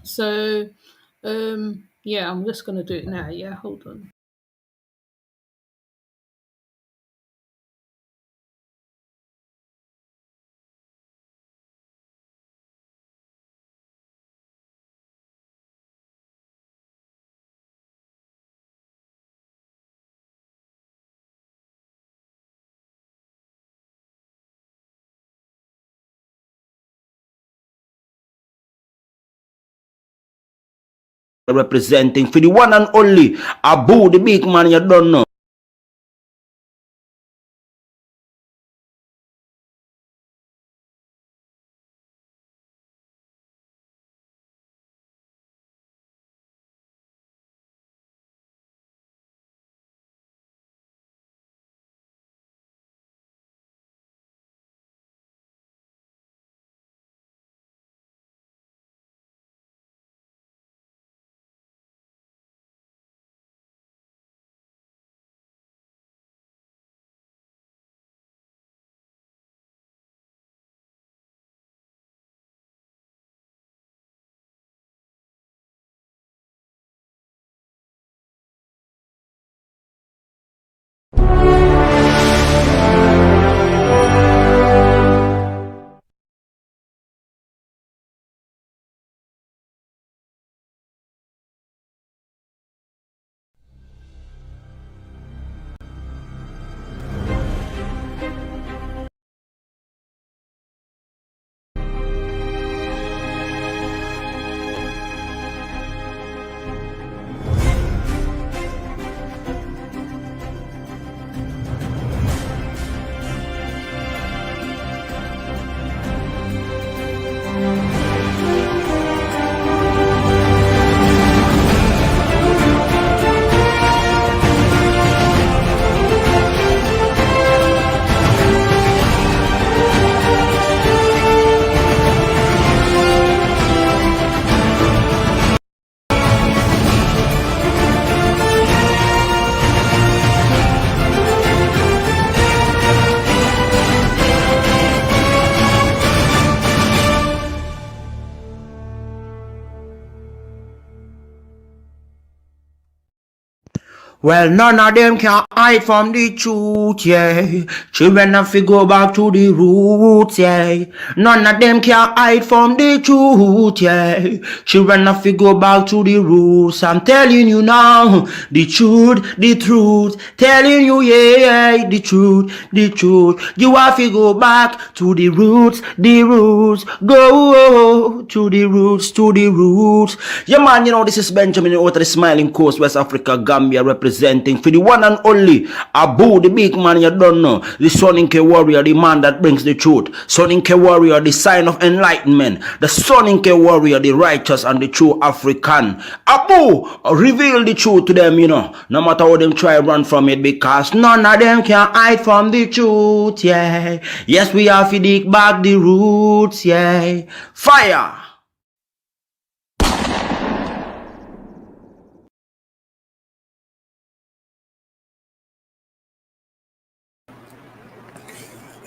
So, yeah, I'm just gonna do it now. Yeah, hold on. Representing for the one and only Abu, the big man you don't know. Well, none of them can hide from the truth, yeah. Children have to go back to the roots, yeah. None of them can hide from the truth, yeah. Children have to go back to the roots. I'm telling you now, the truth, the truth. Telling you, yeah, the truth, the truth. You have to go back to the roots, the roots. Go to the roots, to the roots. Yeah, man, you know, this is Benjamin out of the Smiling Coast, West Africa, Gambia, representing for the one and only Abu, the big man you don't know, the Soninke warrior, the man that brings the truth, Soninke warrior, the sign of enlightenment, the Soninke warrior, the righteous and the true African. Abu, reveal the truth to them, you know, no matter how them try run from it, because none of them can hide from the truth, yeah. Yes, we have to dig back the roots, yeah. Fire!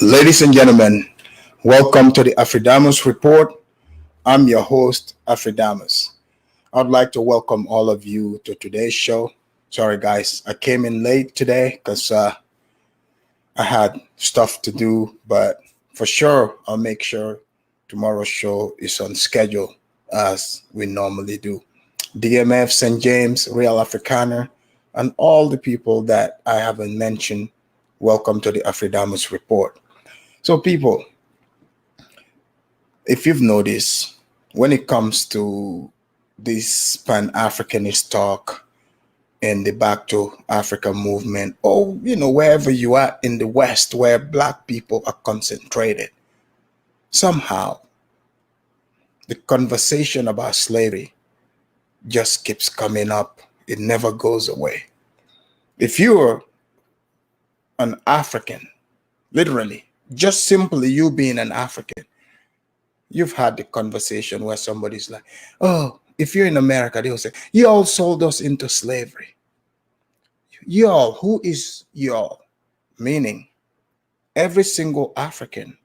Ladies and gentlemen, welcome to the Afridamus Report. I'm your host, Afridamus. I'd like to welcome all of you to today's show. Sorry, guys, I came in late today because I had stuff to do, but for sure, I'll make sure tomorrow's show is on schedule as we normally do. DMF, St. James, Real Africaner, and all the people that I haven't mentioned, welcome to the Afridamus Report. So, people, if you've noticed, when it comes to this Pan-Africanist talk and the Back to Africa movement, or, you know, wherever you are in the West where Black people are concentrated, somehow the conversation about slavery just keeps coming up. It never goes away. If you're an African, literally, just simply you being an African, you've had the conversation where somebody's like, oh, if you're in America, they'll say, y'all sold us into slavery. Y'all, who is y'all? Meaning, every single African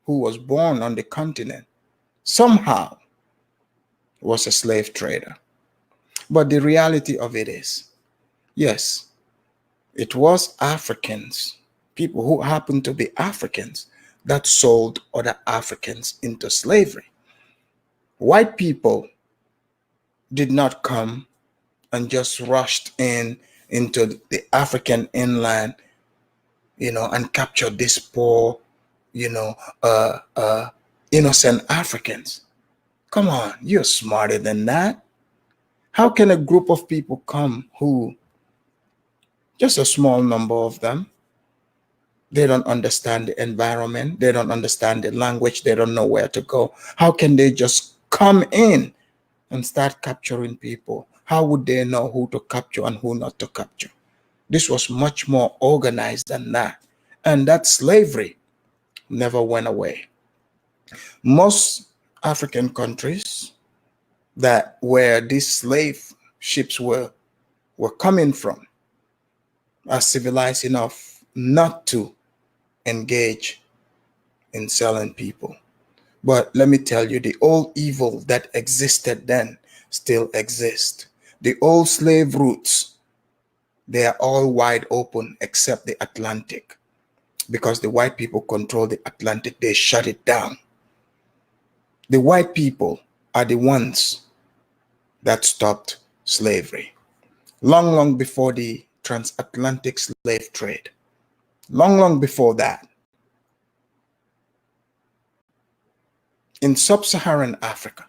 who was born on the continent somehow was a slave trader. But the reality of it is, yes, it was Africans, people who happened to be Africans, that sold other Africans into slavery. White people did not come and just rushed into the African inland, and captured these poor, innocent Africans. Come on, you're smarter than that. How can a group of people come who, just a small number of them, they don't understand the environment, they don't understand the language, they don't know where to go? How can they just come in and start capturing people? How would they know who to capture and who not to capture? This was much more organized than that. And that slavery never went away. Most African countries that where these slave ships were coming from are civilized enough not to engage in selling people. But let me tell you, the old evil that existed then still exists. The old slave routes, they are all wide open except the Atlantic. Because the white people control the Atlantic, they shut it down. The white people are the ones that stopped slavery. Long, long before the transatlantic slave trade. Long, long before that. In sub-Saharan Africa,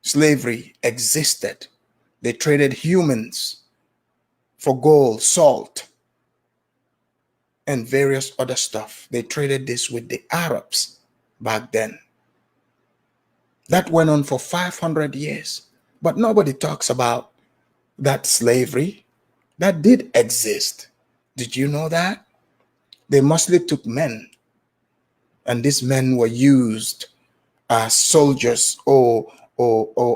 slavery existed. They traded humans for gold, salt, and various other stuff. They traded this with the Arabs back then. That went on for 500 years. But nobody talks about that slavery. That did exist. Did you know that? They mostly took men. And these men were used as soldiers or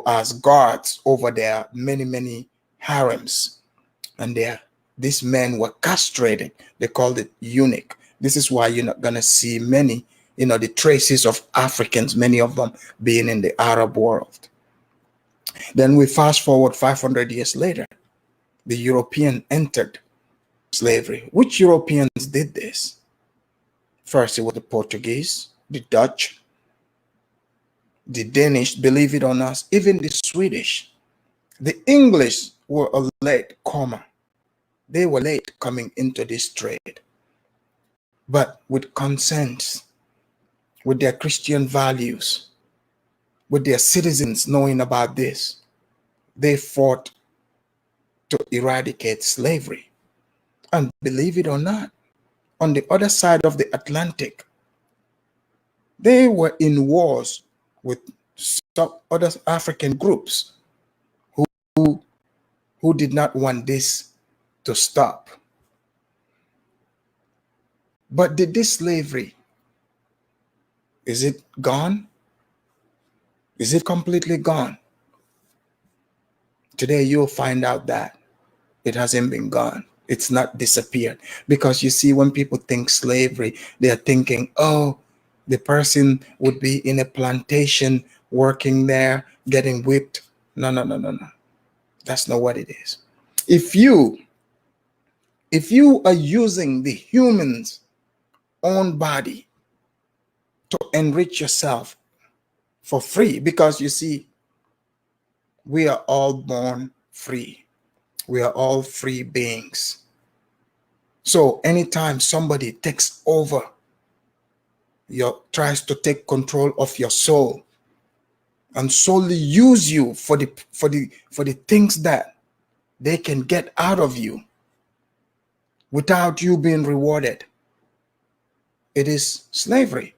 as guards over their many, many harems. And these men were castrated. They called it eunuch. This is why you're not going to see many, the traces of Africans, many of them being in the Arab world. Then we fast forward 500 years later. The European entered slavery. Which Europeans did this? First, it was the Portuguese, the Dutch, the Danish, believe it or not, even the Swedish. The English were a late comer. They were late coming into this trade. But with consent, with their Christian values, with their citizens knowing about this, they fought to eradicate slavery. And believe it or not, on the other side of the Atlantic, they were in wars with some other African groups who did not want this to stop. But did this slavery, is it gone? Is it completely gone? Today you'll find out that it hasn't been gone. It's not disappeared. Because you see, when people think slavery, they are thinking, oh, the person would be in a plantation working there, getting whipped. No. That's not what it is. If you are using the human's own body to enrich yourself for free, because you see, we are all born free. We are all free beings. So anytime somebody takes over, tries to take control of your soul and solely use you for the things that they can get out of you without you being rewarded, it is slavery.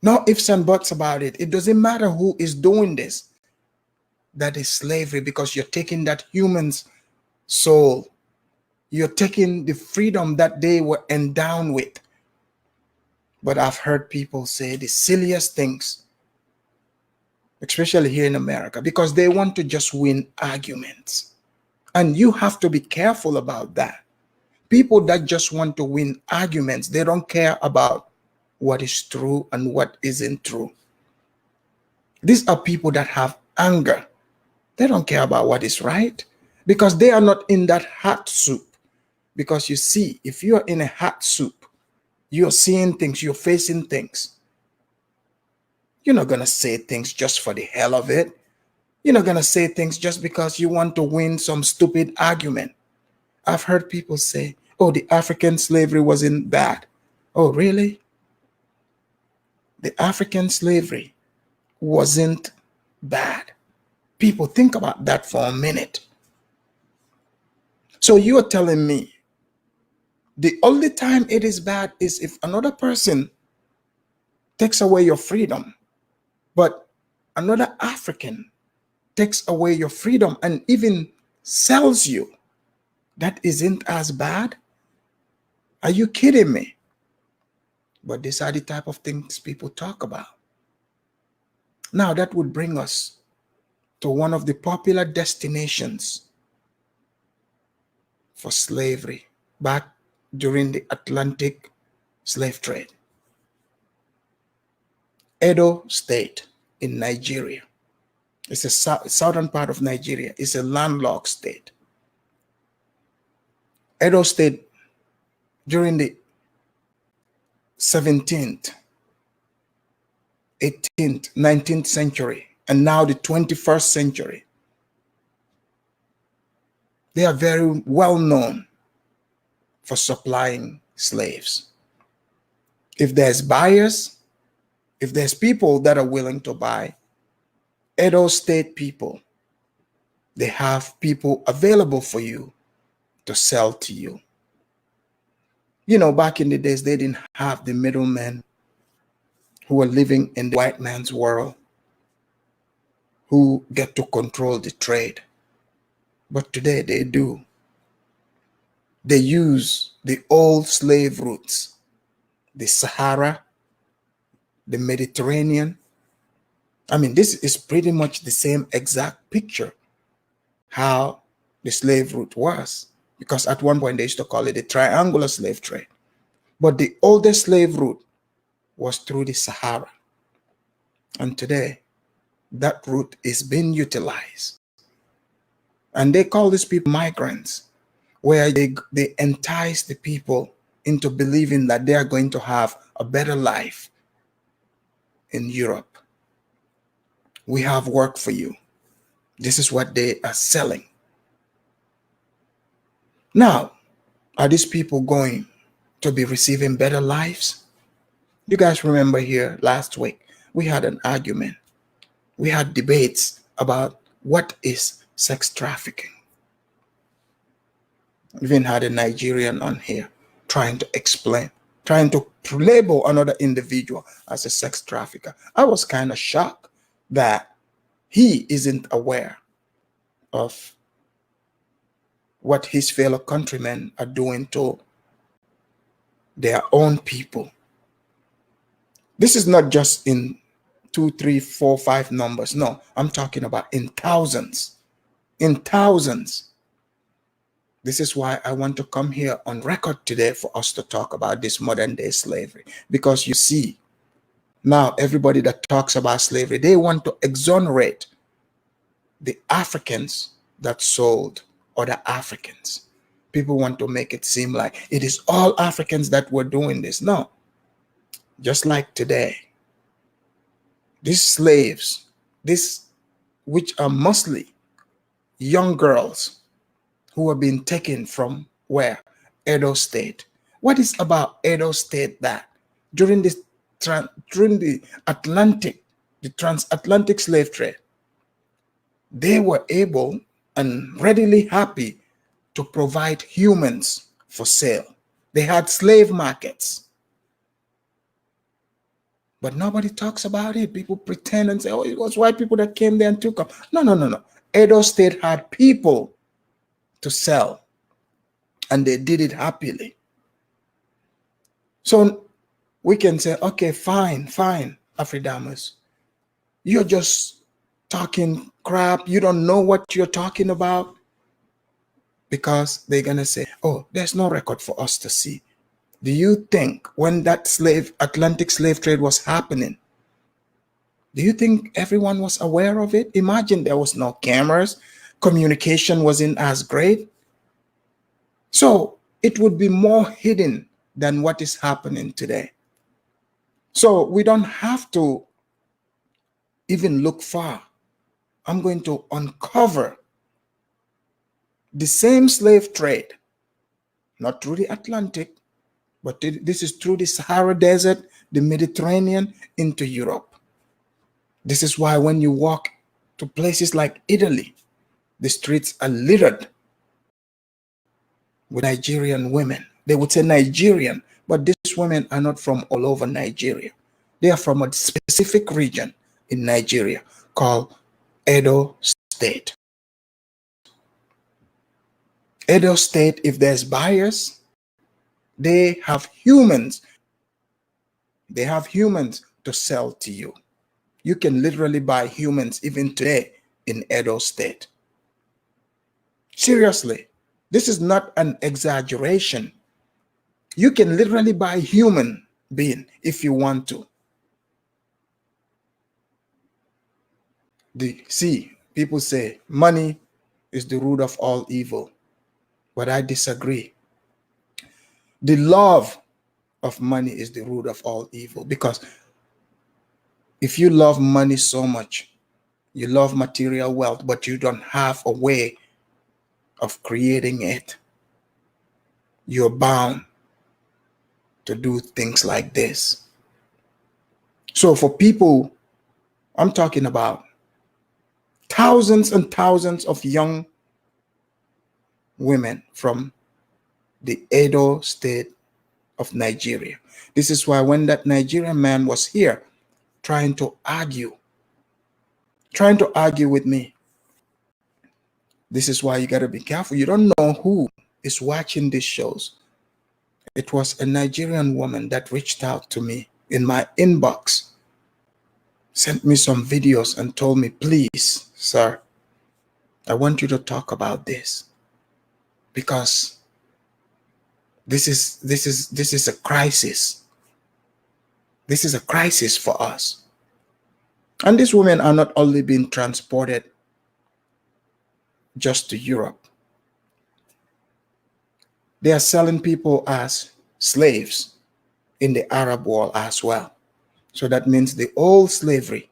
No ifs and buts about it. It doesn't matter who is doing this. That is slavery, because you're taking that human's soul. You're taking the freedom that they were endowed with. But I've heard people say the silliest things, especially here in America, because they want to just win arguments. And you have to be careful about that. People that just want to win arguments, they don't care about what is true and what isn't true. These are people that have anger. They don't care about what is right because they are not in that hot soup. Because you see, if you're in a hot soup, you're seeing things, you're facing things. You're not going to say things just for the hell of it. You're not going to say things just because you want to win some stupid argument. I've heard people say, oh, the African slavery wasn't bad. Oh, really? The African slavery wasn't bad. People, think about that for a minute. So you're telling me the only time it is bad is if another person takes away your freedom, but another African takes away your freedom and even sells you. That isn't as bad? Are you kidding me? But these are the type of things people talk about. Now that would bring us to one of the popular destinations for slavery back during the Atlantic slave trade. Edo State in Nigeria. It's a southern part of Nigeria. It's a landlocked state. Edo State during the 17th, 18th, 19th century, and now the 21st century. They are very well known for supplying slaves. If there's buyers, if there's people that are willing to buy, Edo State people, they have people available for you to sell to you. You know, back in the days, they didn't have the middlemen who were living in the white man's world who get to control the trade. But today they do. They use the old slave routes, the Sahara, the Mediterranean. I mean, this is pretty much the same exact picture how the slave route was, because at one point they used to call it the triangular slave trade. But the oldest slave route was through the Sahara. And today, that route is being utilized. And they call these people migrants, where they entice the people into believing that they are going to have a better life in Europe. We have work for you. This is what they are selling. Now, are these people going to be receiving better lives? You guys remember here last week, we had an argument. We had debates about what is sex trafficking. We even had a Nigerian on here trying to explain, trying to label another individual as a sex trafficker. I was kind of shocked that he isn't aware of what his fellow countrymen are doing to their own people. This is not just in 2, 3, 4, 5 numbers. No, I'm talking about in thousands. In thousands. This is why I want to come here on record today for us to talk about this modern day slavery. Because you see, now everybody that talks about slavery, they want to exonerate the Africans that sold other Africans. People want to make it seem like it is all Africans that were doing this. No. Just like today, these slaves, which are mostly young girls who are being taken from where? Edo State. What is about Edo State that during the transatlantic slave trade, they were able and readily happy to provide humans for sale. They had slave markets. But nobody talks about it. People pretend and say, oh, it was white people that came there and took them. No. Edo State had people to sell, and they did it happily. So we can say, okay, fine, Afridamus. You're just talking crap. You don't know what you're talking about. Because they're going to say, oh, there's no record for us to see. Do you think when that Atlantic slave trade was happening, Do you think everyone was aware of it? Imagine there was no cameras, communication wasn't as great. So it would be more hidden than what is happening today. So we don't have to even look far. I'm going to uncover the same slave trade, not through the Atlantic, but this is through the Sahara Desert, the Mediterranean, into Europe. This is why when you walk to places like Italy, the streets are littered with Nigerian women. They would say Nigerian, but these women are not from all over Nigeria. They are from a specific region in Nigeria called Edo State. Edo State, if there's buyers, they have humans. They have humans to sell to you. You can literally buy humans even today in Edo State. Seriously, this is not an exaggeration. You can literally buy human being if you want to. See, people say money is the root of all evil, but I disagree. The love of money is the root of all evil, because if you love money so much, you love material wealth, but you don't have a way of creating it, you're bound to do things like this. So for people, I'm talking about thousands and thousands of young women from the Edo State of Nigeria. This is why when that Nigerian man was here trying to argue with me, this is why you got to be careful. You don't know who is watching these shows. It was a Nigerian woman that reached out to me in my inbox, sent me some videos and told me, please, sir, I want you to talk about this, because this is a crisis. This is a crisis for us. And these women are not only being transported just to Europe. They are selling people as slaves in the Arab world as well. So that means the old slavery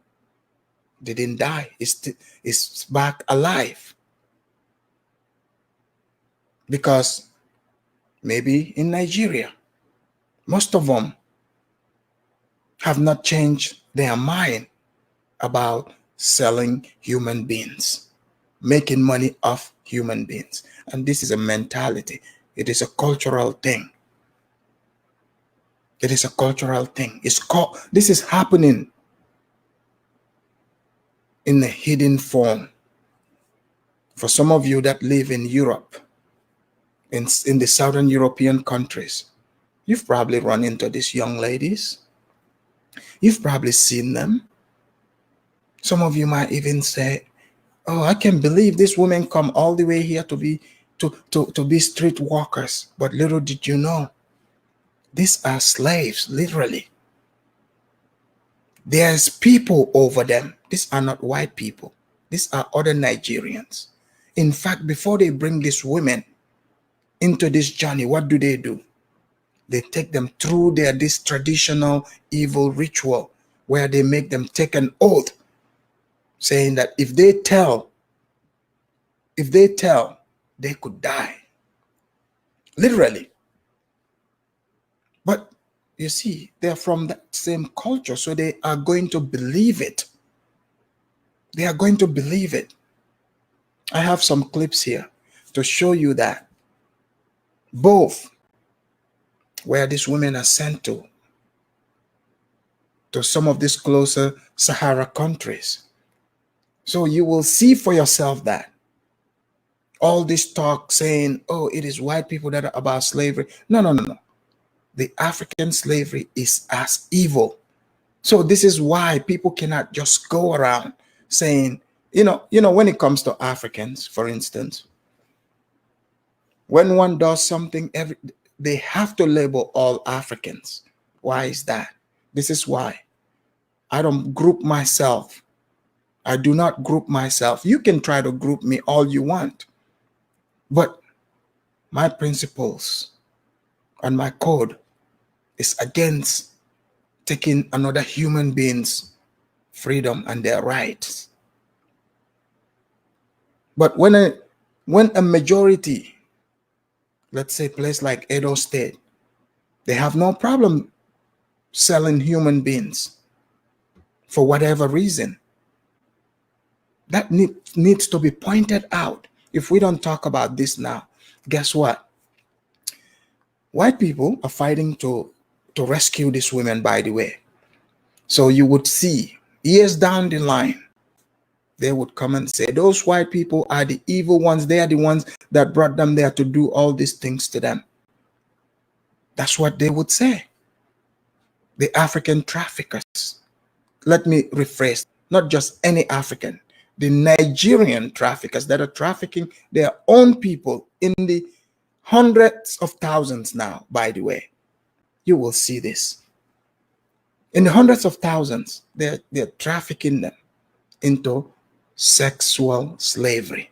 didn't die. It's back alive. Because maybe in Nigeria, most of them have not changed their mind about selling human beings, making money off human beings. And this is a mentality. It is a cultural thing. It is a cultural thing. This is happening in a hidden form. For some of you that live in Europe, in the southern European countries, you've probably run into these young ladies. You've probably seen them. Some of you might even say, oh, I can't believe these women come all the way here to be street walkers. But little did you know, these are slaves, literally. There's people over them. These are not white people. These are other Nigerians. In fact, before they bring these women into this journey, what do? They take them through this traditional evil ritual where they make them take an oath saying that if they tell, they could die. Literally. But you see, they're from that same culture, so they are going to believe it. They are going to believe it. I have some clips here to show you that both where these women are sent to some of these closer Sahara countries. So you will see for yourself that all this talk saying, oh, it is white people that are about slavery. No. The African slavery is as evil. So this is why people cannot just go around saying, when it comes to Africans, for instance, when one does something, they have to label all Africans. Why is that? This is why. I don't group myself. I do not group myself. You can try to group me all you want, but my principles and my code is against taking another human being's freedom and their rights. But when a majority, let's say place like Edo State, they have no problem selling human beings for whatever reason. That needs to be pointed out. If we don't talk about this now, guess what? White people are fighting to rescue these women, by the way. So you would see years down the line, they would come and say, those white people are the evil ones. They are the ones that brought them there to do all these things to them. That's what they would say. The African traffickers. Let me rephrase, not just any African, the Nigerian traffickers that are trafficking their own people in the hundreds of thousands now, by the way. You will see this. In the hundreds of thousands, they're trafficking them into sexual slavery.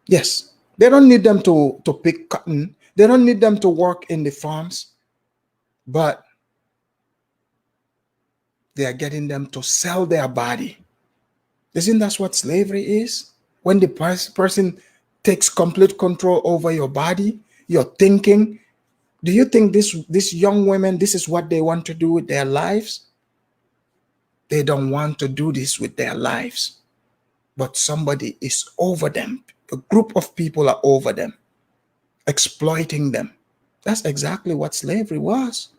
Yes, they don't need them to pick cotton. They don't need them to work in the farms, but they are getting them to sell their body. Isn't that what slavery is? When the person takes complete control over your body, your thinking. Do you think these young women, this is what they want to do with their lives? They don't want to do this with their lives. But somebody is over them. A group of people are over them, exploiting them. That's exactly what slavery was.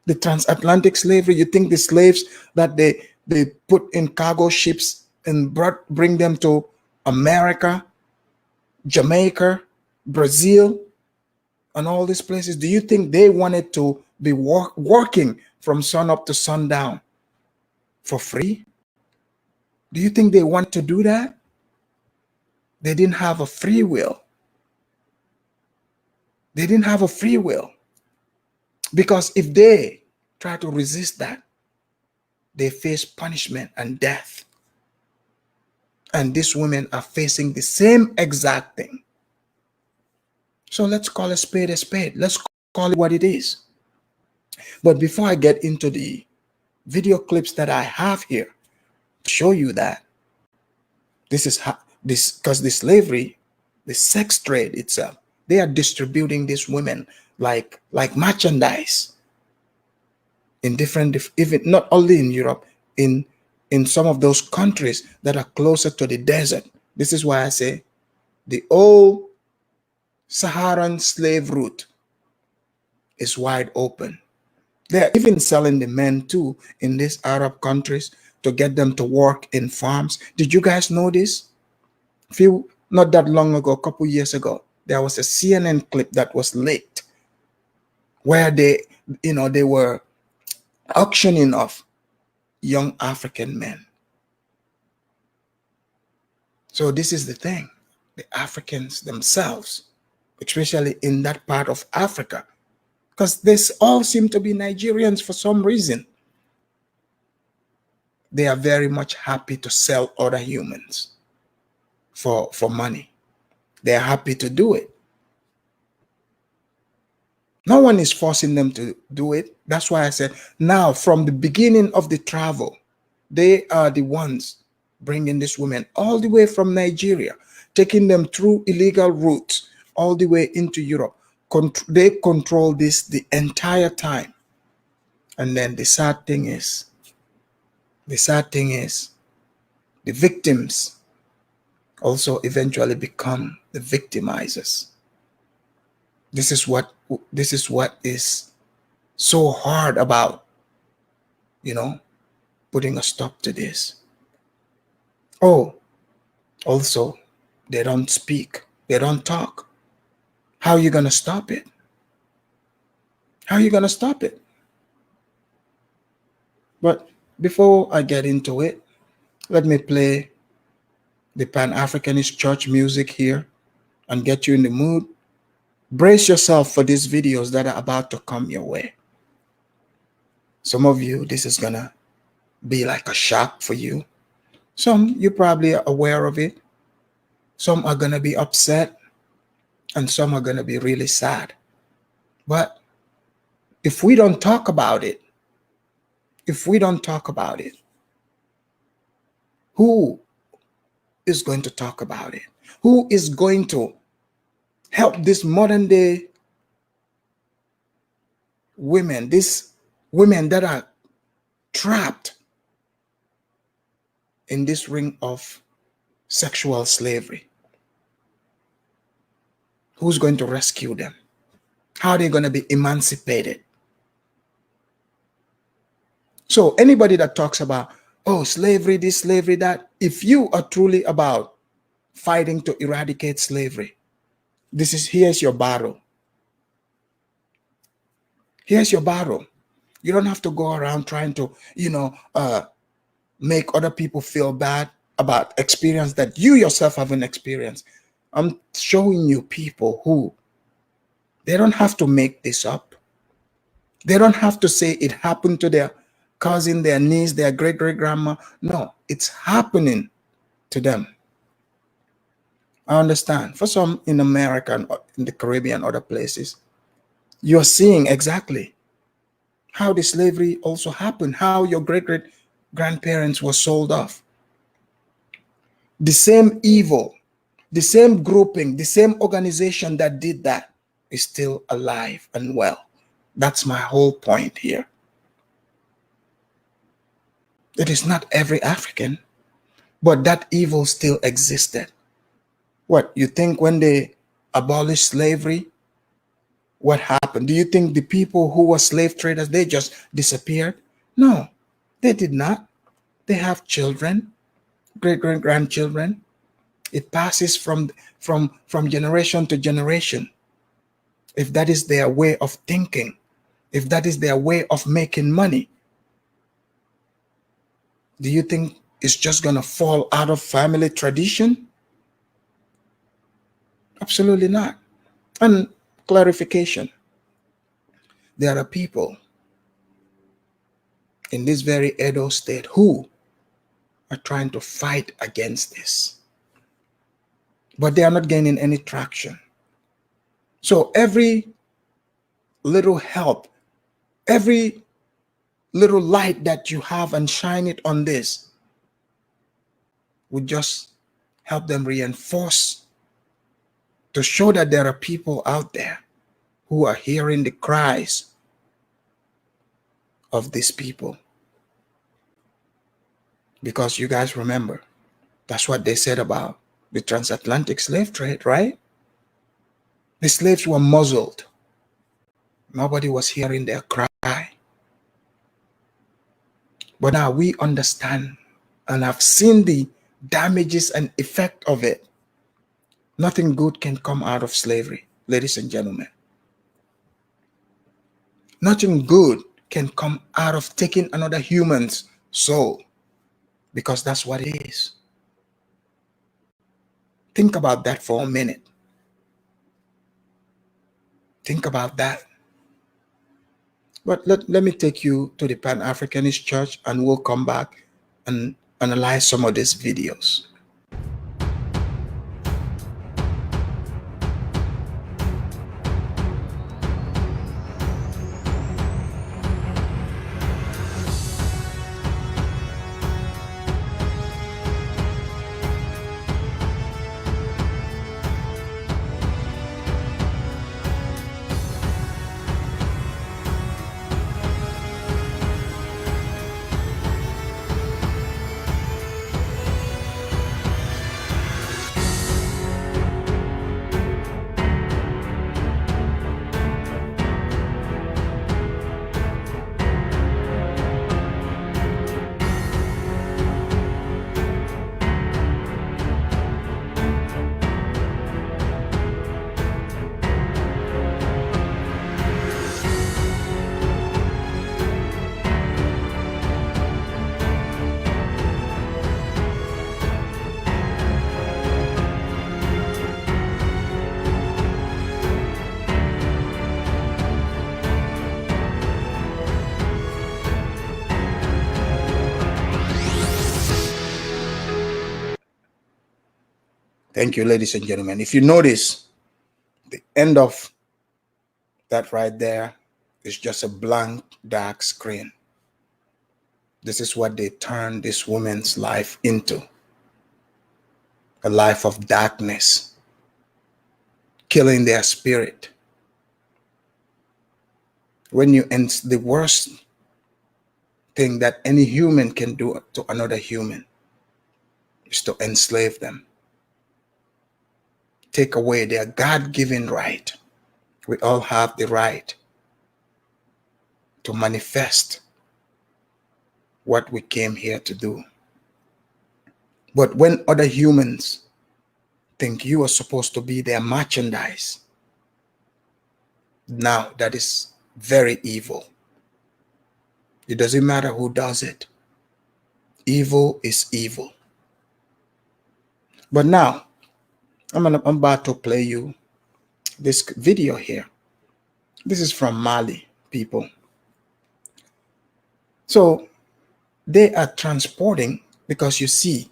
The transatlantic slavery, you think the slaves that they put in cargo ships and bring them to America, Jamaica, Brazil, and all these places, do you think they wanted to be working from sun up to sundown for free? Do you think they want to do that? They didn't have a free will. They didn't have a free will. Because if they try to resist that, they face punishment and death. And these women are facing the same exact thing. So let's call a spade a spade. Let's call it what it is. But before I get into the video clips that I have here to show you that this is how because the slavery, the sex trade itself, they are distributing these women like merchandise in different, even not only in Europe, in some of those countries that are closer to the desert. This is why I say the old Saharan slave route is wide open. They're even selling the men too in these Arab countries to get them to work in farms. Did you guys know this? Not that long ago, a couple years ago, there was a CNN clip that was leaked where they were auctioning off young African men. So this is the thing. The Africans themselves, especially in that part of Africa, because they all seem to be Nigerians for some reason, they are very much happy to sell other humans for money. They are happy to do it. No one is forcing them to do it. That's why I said now, from the beginning of the travel, they are the ones bringing these women all the way from Nigeria, taking them through illegal routes all the way into Europe. They control this the entire time. And then the sad thing is, the victims also eventually become the victimizers. This is what is so hard about, putting a stop to this. Oh, also, they don't speak. They don't talk. How are you going to stop it? How are you going to stop it? But before I get into it, let me play the Pan-Africanist church music here and get you in the mood. Brace yourself for these videos that are about to come your way. Some of you, this is going to be like a shock for you. Some, you're probably aware of it. Some are going to be upset, and some are going to be really sad. But if we don't talk about it, who is going to talk about it? Who is going to help this modern day women, these women that are trapped in this ring of sexual slavery? Who's going to rescue them? How are they going to be emancipated? So anybody that talks about, oh, slavery, this, slavery, that, if you are truly about fighting to eradicate slavery, here's your battle. Here's your battle. You don't have to go around trying to, make other people feel bad about experience that you yourself haven't experienced. I'm showing you people who, they don't have to make this up. They don't have to say it happened to their cousin, their niece, their great-great-grandma. No, it's happening to them. I understand. For some in America and in the Caribbean, other places, you're seeing exactly how the slavery also happened, how your great-great-grandparents were sold off. The same evil, the same grouping, the same organization that did that is still alive and well. That's my whole point here. It is not every African, but that evil still existed. What, you think when they abolished slavery, what happened? Do you think the people who were slave traders, they just disappeared? No, they did not. They have children, great-grandchildren. It passes from generation to generation. If that is their way of thinking, if that is their way of making money, do you think it's just going to fall out of family tradition? Absolutely not. And clarification, there are people in this very Edo state who are trying to fight against this, but they are not gaining any traction. So every little help, every little light that you have and shine it on this would just help them reinforce, to show that there are people out there who are hearing the cries of these people. Because you guys remember, that's what they said about the transatlantic slave trade, right? The slaves were muzzled. Nobody was hearing their cry. But now we understand and have seen the damages and effect of it. Nothing good can come out of slavery, ladies and gentlemen. Nothing good can come out of taking another human's soul, because that's what it is. Think about that for a minute. Think about that. But let me take you to the Pan-Africanist Church, and we'll come back and analyze some of these videos. Thank you, ladies and gentlemen. If you notice, the end of that right there is just a blank, dark screen. This is what they turned this woman's life into. A life of darkness, killing their spirit. When you end the worst thing that any human can do to another human is to enslave them. Take away their God-given right. We all have the right to manifest what we came here to do. But when other humans think you are supposed to be their merchandise, now that is very evil. It doesn't matter who does it. Evil is evil. But now, I'm about to play you this video here. This is from Mali, people. So they are transporting, because you see,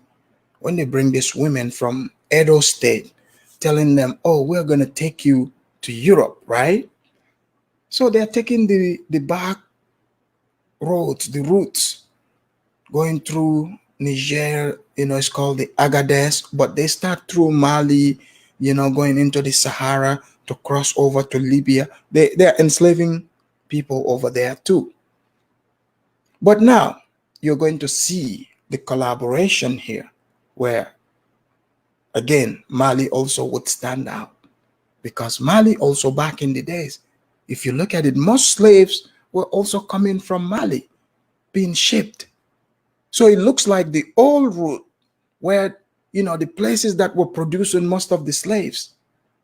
when they bring these women from Edo State, telling them, oh, we're going to take you to Europe, right? So they're taking the back roads, the routes, going through Niger, it's called the Agadez, but they start through Mali, going into the Sahara to cross over to Libya. They're enslaving people over there too. But now you're going to see the collaboration here, where, again, Mali also would stand out. Because Mali also, back in the days, if you look at it, most slaves were also coming from Mali, being shipped. So it looks like the old route where, the places that were producing most of the slaves,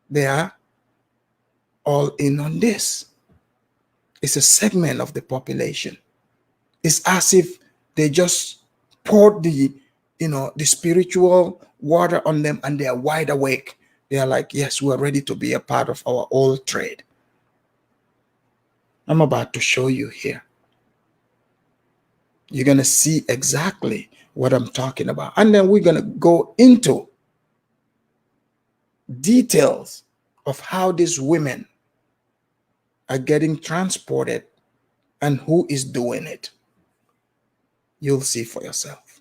they are all in on this. It's a segment of the population. It's as if they just poured the spiritual water on them, and they are wide awake. They are like, yes, we're ready to be a part of our old trade. I'm about to show you here. You're going to see exactly what I'm talking about. And then we're going to go into details of how these women are getting transported and who is doing it. You'll see for yourself.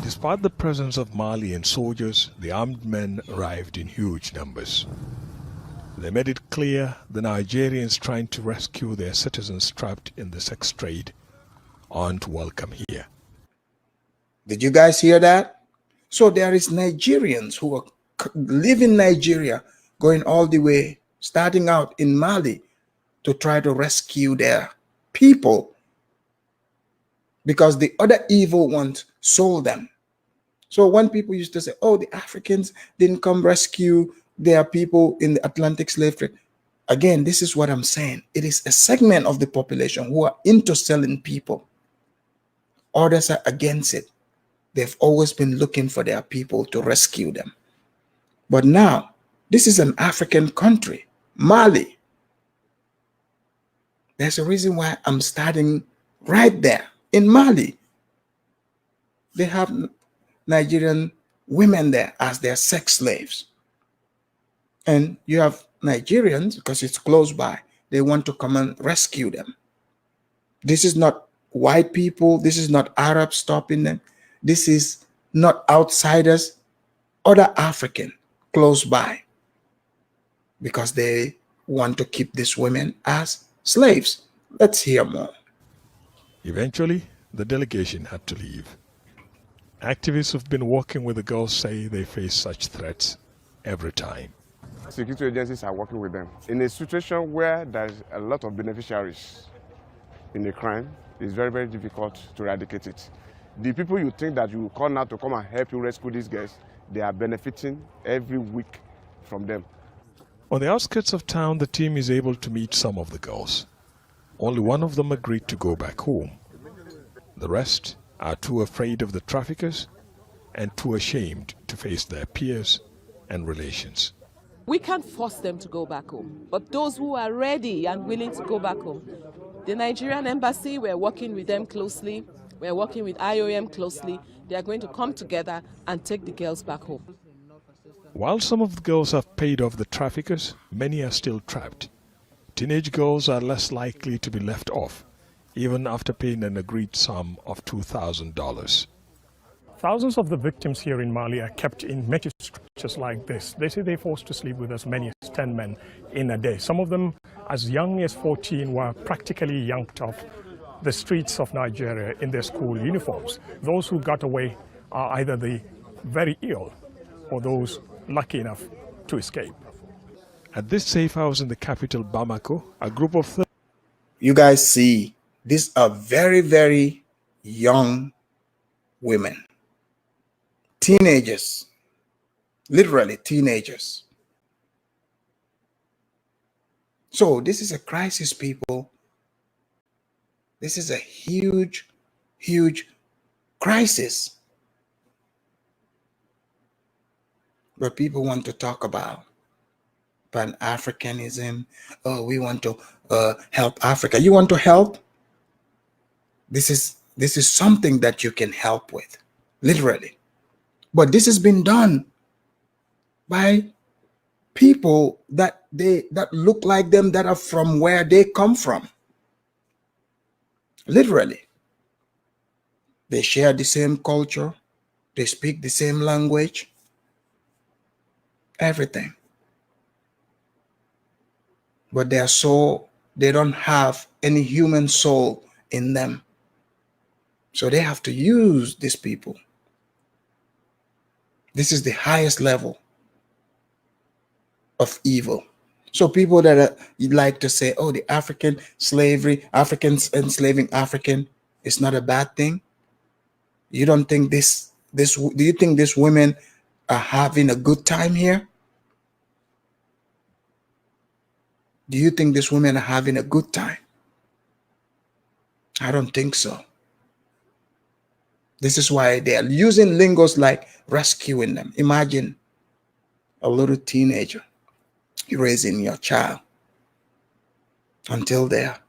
Despite the presence of Malian soldiers, the armed men arrived in huge numbers. They made it clear the Nigerians trying to rescue their citizens trapped in the sex trade aren't welcome here. Did you guys hear that? So there is Nigerians who live in Nigeria, going all the way, starting out in Mali, to try to rescue their people, because the other evil ones sold them. So when people used to say, oh, the Africans didn't come rescue their people in the Atlantic slave trade, again, this is what I'm saying. It is a segment of the population who are into selling people. Others are against it. They've always been looking for their people to rescue them. But now, this is an African country, Mali. There's a reason why I'm starting right there in Mali. They have Nigerian women there as their sex slaves. And you have Nigerians, because it's close by, they want to come and rescue them. This is not white people. This is not Arabs stopping them. This is not outsiders, other African close by, because they want to keep these women as slaves. Let's hear more. Eventually, the delegation had to leave. Activists who've been working with the girls say they face such threats every time. Security agencies are working with them. In a situation where there's a lot of beneficiaries in a crime, it's very, very difficult to eradicate it. The people you think that you will call now to come and help you rescue these guys, they are benefiting every week from them. On the outskirts of town, the team is able to meet some of the girls. Only one of them agreed to go back home. The rest are too afraid of the traffickers and too ashamed to face their peers and relations. We can't force them to go back home, but those who are ready and willing to go back home, the Nigerian embassy, we're working with them closely. We're working with IOM closely. They are going to come together and take the girls back home. While some of the girls have paid off the traffickers, many are still trapped. Teenage girls are less likely to be left off, even after paying an agreed sum of $2,000. Thousands of the victims here in Mali are kept in metal structures like this. They say they're forced to sleep with as many as 10 men in a day. Some of them, as young as 14, were practically yanked off the streets of Nigeria in their school uniforms. Those who got away are either the very ill or those lucky enough to escape. At this safe house in the capital, Bamako, a group of You guys see, these are very, very young women, teenagers, literally teenagers. So this is a crisis, people. This is a huge, huge crisis. But people want to talk about Pan-Africanism. Oh, we want to help Africa. You want to help? This is something that you can help with, literally. But this has been done by people that look like them, that are from where they come from. Literally. They share the same culture. They speak the same language. Everything. But they don't have any human soul in them. So they have to use these people. This is the highest level of evil. So people that like to say, oh, the African slavery, Africans enslaving African, is not a bad thing. You don't think do you think these women are having a good time here? Do you think these women are having a good time? I don't think so. This is why they are using lingos like rescuing them. Imagine a little teenager raising your child until they're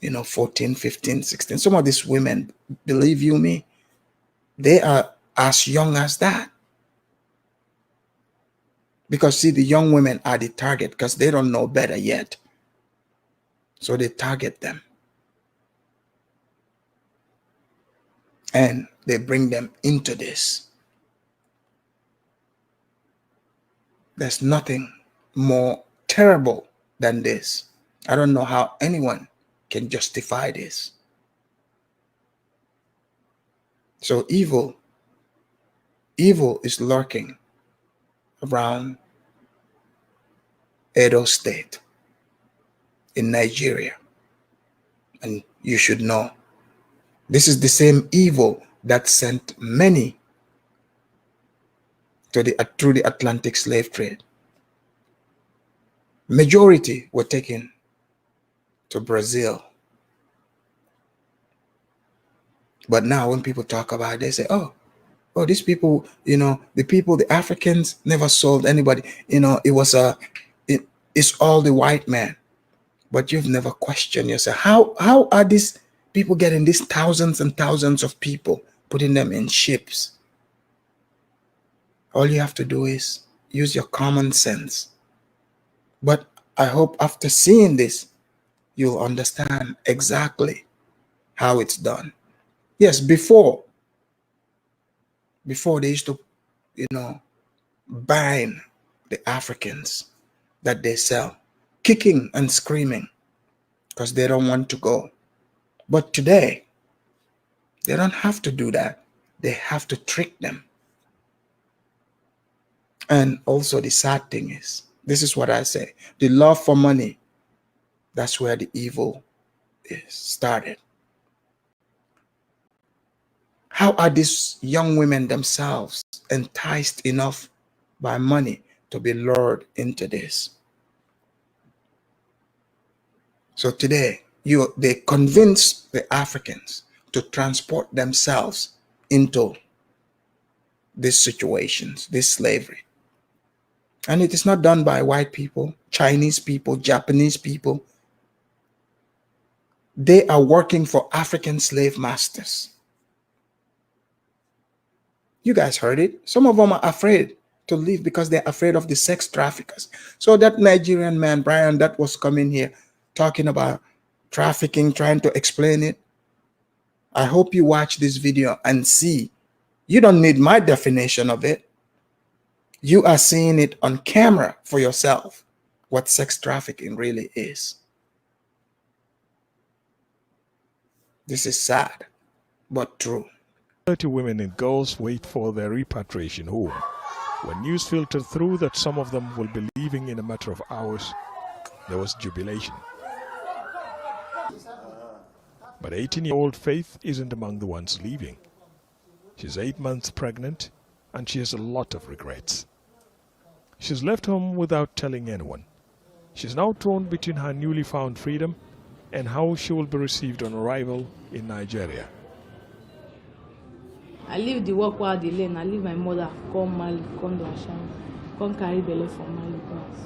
14, 15, 16. Some of these women, believe you me, they are as young as that. Because see, the young women are the target because they don't know better yet. So they target them. And they bring them into this. There's nothing more terrible than this. I don't know how anyone can justify this. So evil is lurking around Edo State in Nigeria. And you should know, this is the same evil that sent many through the Atlantic slave trade. Majority were taken to Brazil. But now when people talk about it, they say, oh, these people, the Africans never sold anybody. It's all the white man. But you've never questioned yourself. How are these people getting these thousands and thousands of people, putting them in ships? All you have to do is use your common sense. But I hope after seeing this, you'll understand exactly how it's done. Yes, before they used to, bind the Africans that they sell, kicking and screaming because they don't want to go. But today, they don't have to do that. They have to trick them. And also the sad thing is, this is what I say, the love for money, that's where the evil is started. How are these young women themselves enticed enough by money to be lured into this? So today, they convince the Africans to transport themselves into these situations, this slavery. And it is not done by white people, Chinese people, Japanese people. They are working for African slave masters. You guys heard it. Some of them are afraid to leave because they're afraid of the sex traffickers. So that Nigerian man, Brian, that was coming here talking about trafficking, trying to explain it. I hope you watch this video and see. You don't need my definition of it. You are seeing it on camera for yourself, what sex trafficking really is. This is sad, but true. 30 women and girls wait for their repatriation home. When news filtered through that some of them will be leaving in a matter of hours, there was jubilation. But 18-year-old Faith isn't among the ones leaving. She's 8 months pregnant, and she has a lot of regrets. She's left home without telling anyone. She's now torn between her newly found freedom and how she will be received on arrival in Nigeria. I leave the work while they learn. I leave my mother, come Mali, come to Asham, come carry belly from Mali pass.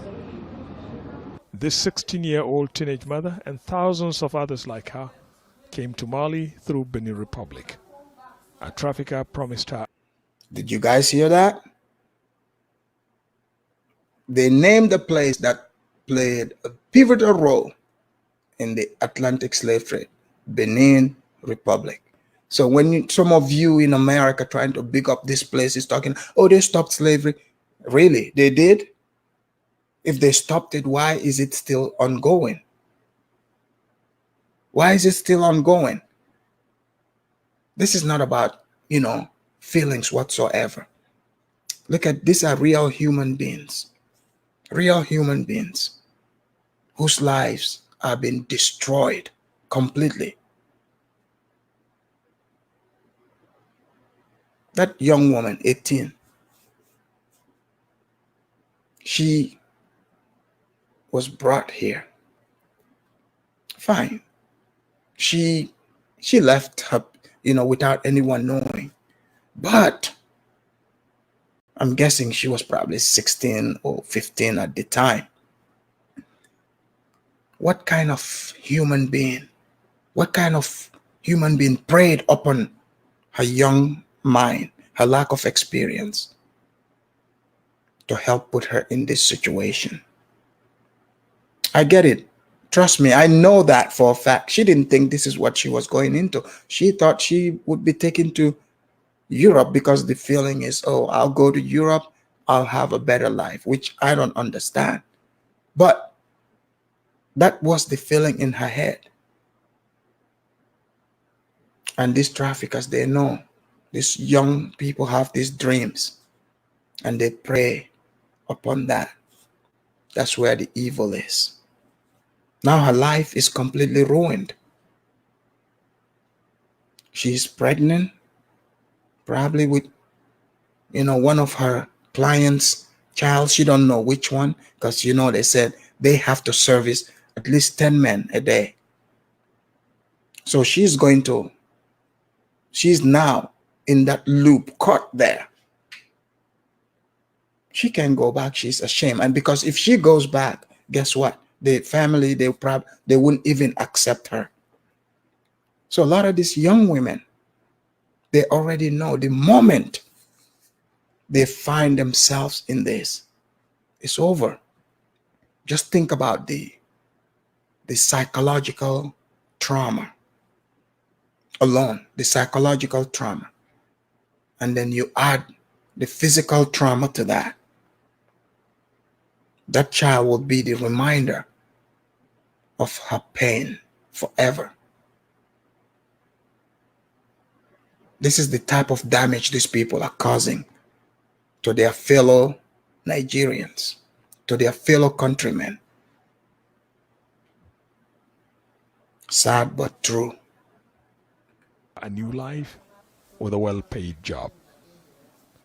This 16-year-old teenage mother and thousands of others like her came to Mali through Benin Republic. A trafficker promised her. Did you guys hear that? They named the place that played a pivotal role in the Atlantic slave trade, Benin Republic. So when some of you in America trying to big up this place is talking, oh, they stopped slavery. Really, they did? If they stopped it, why is it still ongoing? Why is it still ongoing? This is not about, feelings whatsoever. Look at, these are real human beings whose lives are being destroyed completely. That young woman, 18, she was brought here. Fine. She left her, without anyone knowing. But I'm guessing she was probably 16 or 15 at the time. What kind of human being preyed upon her young mind, her lack of experience, to help put her in this situation? I get it. Trust me, I know that for a fact. She didn't think this is what she was going into. She thought she would be taken to Europe because the feeling is, oh, I'll go to Europe, I'll have a better life, which I don't understand. But that was the feeling in her head. And these traffickers, they know these young people have these dreams and they prey upon that. That's where the evil is. Now her life is completely ruined. She's pregnant, probably with, one of her clients' child. She don't know which one, because, they said they have to service at least 10 men a day. So she's now in that loop, caught there. She can't go back. She's ashamed. And because if she goes back, guess what? The family, they wouldn't even accept her. So a lot of these young women, they already know the moment they find themselves in this, it's over. Just think about the psychological trauma alone, the psychological trauma. And then you add the physical trauma to that. That child will be the reminder of her pain forever. This is the type of damage these people are causing to their fellow Nigerians, to their fellow countrymen. Sad but true. A new life with a well-paid job.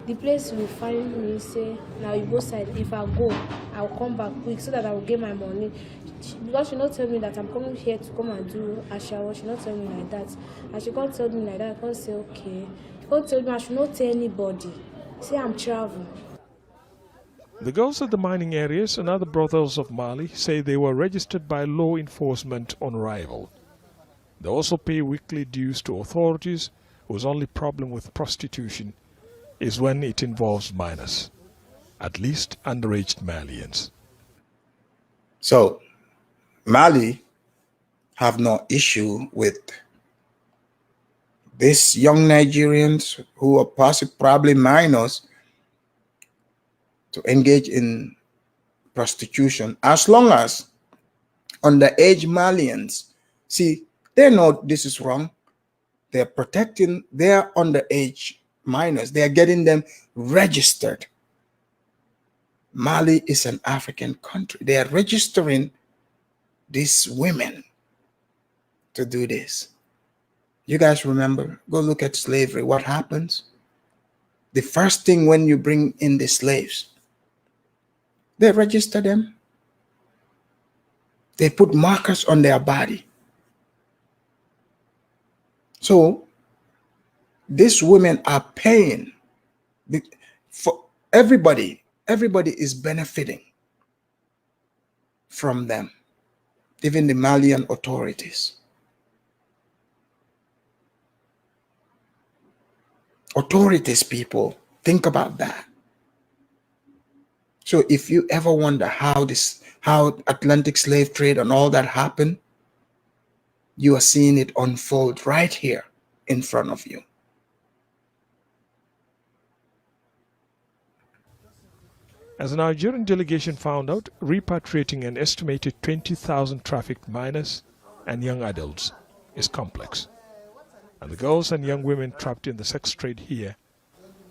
The place will find me say, now you go side, if I go, I'll come back quick so that I will get my money. Because she not tell me that I'm coming here to come and do a shower. She not tell me like that. And she can't tell me like that. I can't say, okay. She can't tell me I should not tell anybody. Say I'm traveling. The girls at the mining areas and other brothels of Mali say they were registered by law enforcement on arrival. They also pay weekly dues to authorities whose only problem with prostitution is when it involves minors, at least underage Malians. So Mali have no issue with these young Nigerians who are probably minors to engage in prostitution, as long as underage Malians see they know this is wrong. They're protecting their underage minors. They're getting them registered. Mali is an African country. They are registering these women to do this. You guys remember, go look at slavery. What happens? The first thing when you bring in the slaves, they register them. They put markers on their body. So these women are paying for everybody. Everybody is benefiting from them, even the Malian authorities. Authorities, people, think about that. So if you ever wonder how Atlantic slave trade and all that happened, you are seeing it unfold right here in front of you. As a Nigerian delegation found out, repatriating an estimated 20,000 trafficked minors and young adults is complex. And the girls and young women trapped in the sex trade here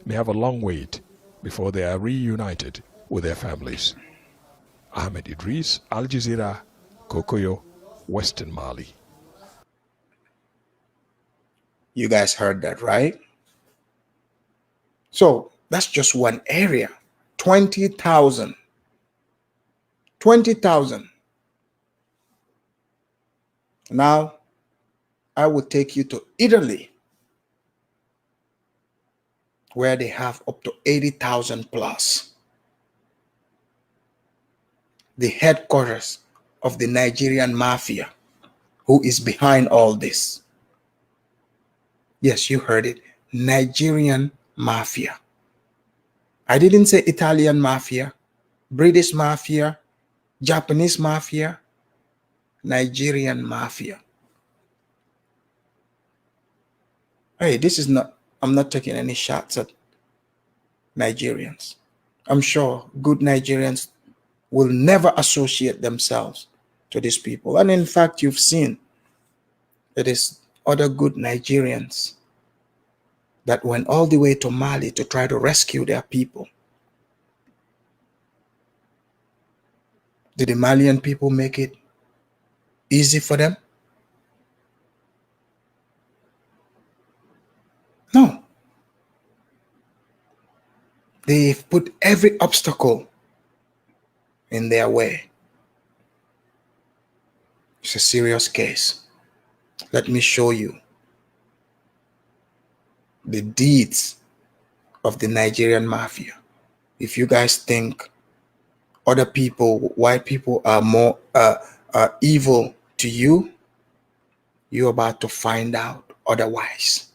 may have a long wait before they are reunited with their families. Ahmed Idris, Al Jazeera, Kokoyo, Western Mali. You guys heard that, right? So that's just one area. 20,000. 20,000. Now, I will take you to Italy, where they have up to 80,000 plus. The headquarters of the Nigerian mafia, who is behind all this. Yes, you heard it. Nigerian mafia. I didn't say Italian mafia, British mafia, Japanese mafia, Nigerian mafia. Hey, I'm not taking any shots at Nigerians. I'm sure good Nigerians will never associate themselves to these people. And in fact, you've seen it is other good Nigerians that went all the way to Mali to try to rescue their people. Did the Malian people make it easy for them? No. They've put every obstacle in their way. It's a serious case. Let me show you the deeds of the Nigerian mafia. If you guys think other people, white people, are more evil to you, you're about to find out otherwise.